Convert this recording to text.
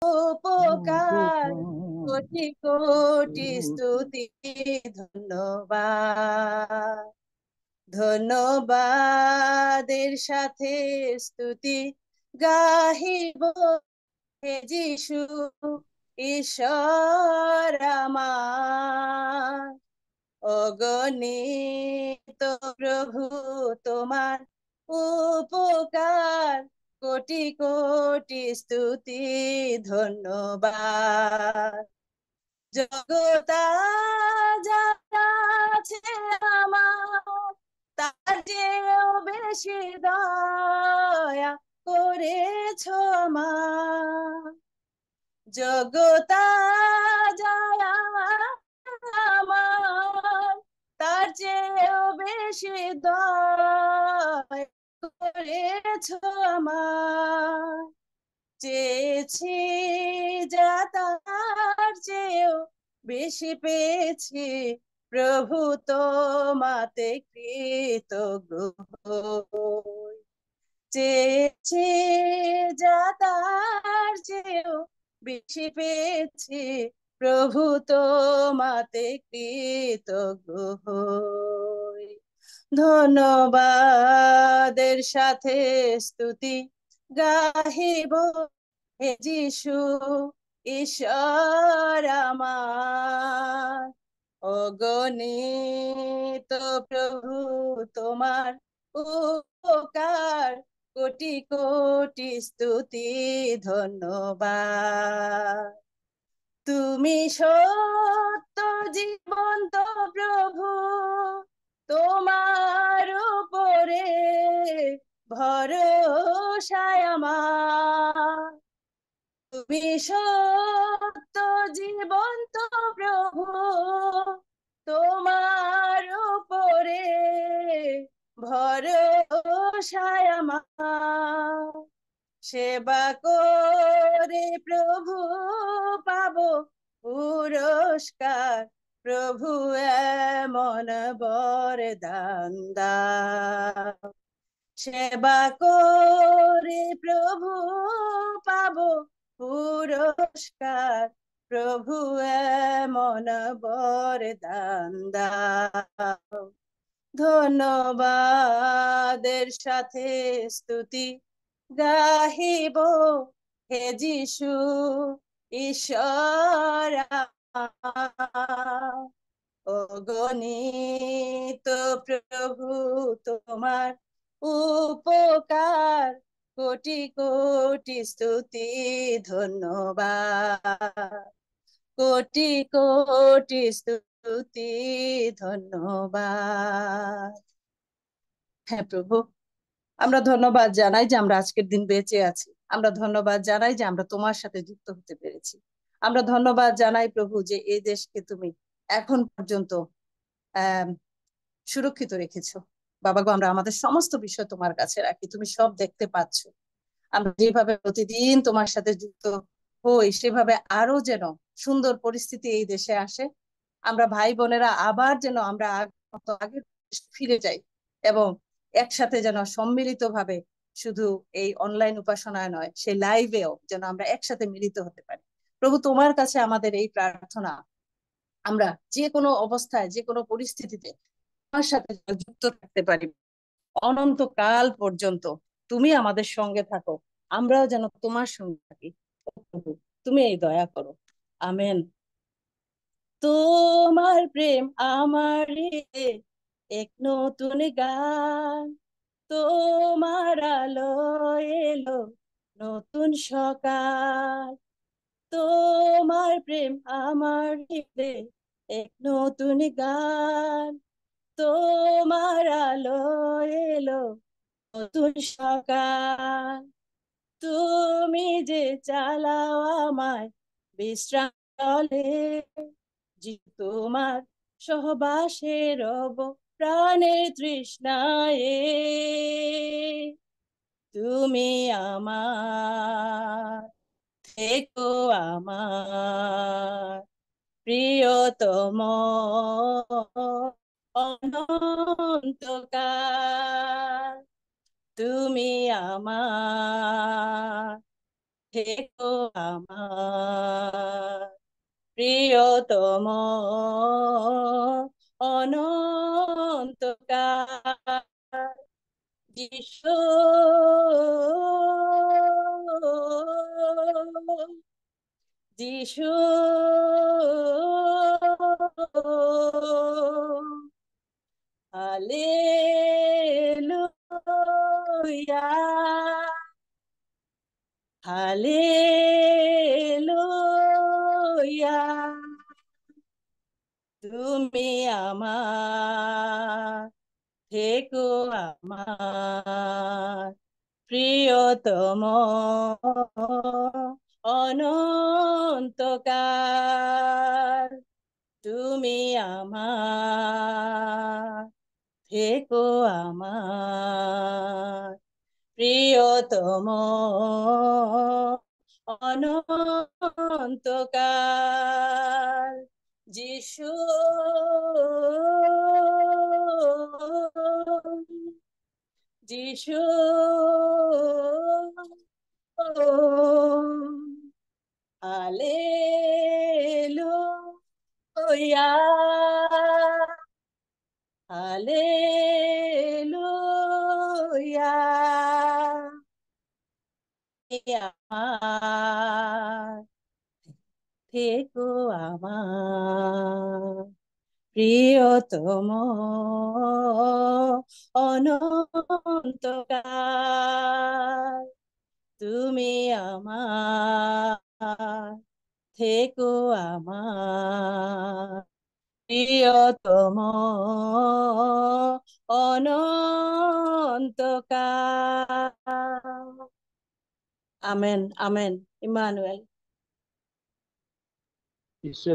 উপকার কোটি কোটি স্তুতি, ধন্যবাদ। ধন্যবাদের সাথে স্তুতি গাহিব, হে যিশু ঈশ্বর আমার। অগণিত প্রভু তোমার উপকার, কোটি কোটি স্তুতি, ধন্যবাদ। জগতা যারা আছে আমার, তার চেয়েও বেশি দয়া করেছ আমার। জগতা যায় আমার, তার চেয়েও বেশি দয়া করেছ আমার। চেয়েছি যা তার চেয়েও বেশি পেয়েছি, প্রভু তোমাতে কৃতজ্ঞ হই। চেয়েছি যা তার চেয়েও বেশি পেয়েছি, প্রভু তোমাতে কৃতজ্ঞ হই। ধন্যবাদের সাথে স্তুতি গাহিব, হে যিশু ঈশ্বর আমার। অগণিত প্রভু তোমার উপকার, কোটি কোটি স্তুতি, ধন্যবাদ। তুমি সত্য জীবন্ত প্রভু, তোমার উপরে ভরসায় আমার। তুমি সত্য জীবন্ত প্রভু, তোমার উপরে ভরসায় আমার। সেবা করে প্রভু পাবো পুরস্কার, প্রভু এমন বরদান দাও। সেবা করে প্রভু পাবো পুরস্কার, প্রভু এমন বরদান দাও। ধন্যবাদের সাথে স্তুতি গাহিব, হে যিশু ঈশ্বর আমার। অগণিত প্রভু তোমার উপকার, কোটি কোটি স্তুতি, ধন্যবাদ। কোটি কোটি স্তুতি, ধন্যবাদ। হ্যাঁ প্রভু, আমরা ধন্যবাদ জানাই যে আমরা আজকের দিন বেঁচে আছি। আমরা ধন্যবাদ জানাই যে আমরা তোমার সাথে যুক্ত হতে পেরেছি। আমরা ধন্যবাদ জানাই প্রভু যে এই দেশকে তুমি এখন পর্যন্ত আহ সুরক্ষিত রেখেছো। বাবা গো, আমরা আমাদের সমস্ত বিষয় তোমার কাছে রাখি, তুমি সব দেখতে পাচ্ছ। আমরা যেভাবে প্রতিদিন তোমার সাথে যুক্ত হই, সেভাবে আরো যেন সুন্দর পরিস্থিতি এই দেশে আসে। আমরা ভাই বোনেরা আবার যেন আমরা আগে ফিরে যাই, এবং একসাথে যেন সম্মিলিত ভাবে, শুধু এই অনলাইন উপাসনায় নয়, সেই লাইভেও যেন আমরা একসাথে মিলিত হতে পারি। প্রভু, তোমার কাছে আমাদের এই প্রার্থনা, আমরা যে কোনো অবস্থায়, যে কোনো পরিস্থিতিতে তোমার সাথে যুক্ত থাকতে পারি অনন্তকাল পর্যন্ত। তুমি আমাদের সঙ্গে থাকো, আমরাও যেন তোমার সঙ্গে থাকি। প্রভু, তুমি এই দয়া করো। আমেন। তোমার প্রেম আমার এক নতুন গান, তোমার আলো এলো নতুন সকাল। তোমার প্রেম আমার এক নতুন গান, তোমার আলো এলো নতুন সকাল। তুমি যে চালাও আমায় বিশ্রাম চলে, যে তোমার সহবাসে রব প্রাণের তৃষ্ণায়। তুমি আমার, থেকো আমার প্রিয়তম অনন্তকাল। তুমি আমার, থেকো আমার প্রিয়তম অনন্তকাল যিশু, যিশু, হালেলুয়া, হালেলুয়া, তুমি আমার, থেকো আমার প্রিয়তম অনন্তকাল, তুমি আমার, থেকো আমার প্রিয়তম অনন্তকাল, যিশু, যিশু, হালেলুয়া, হালেলুয়া, আমার, থেকো আমার প্রিয়তম অনন্তকাল, তুমি আমার, থেকো আমার প্রিয়তম অনন্তকাল। Amen, amen. ইমানুয়েল। ঈশ্বর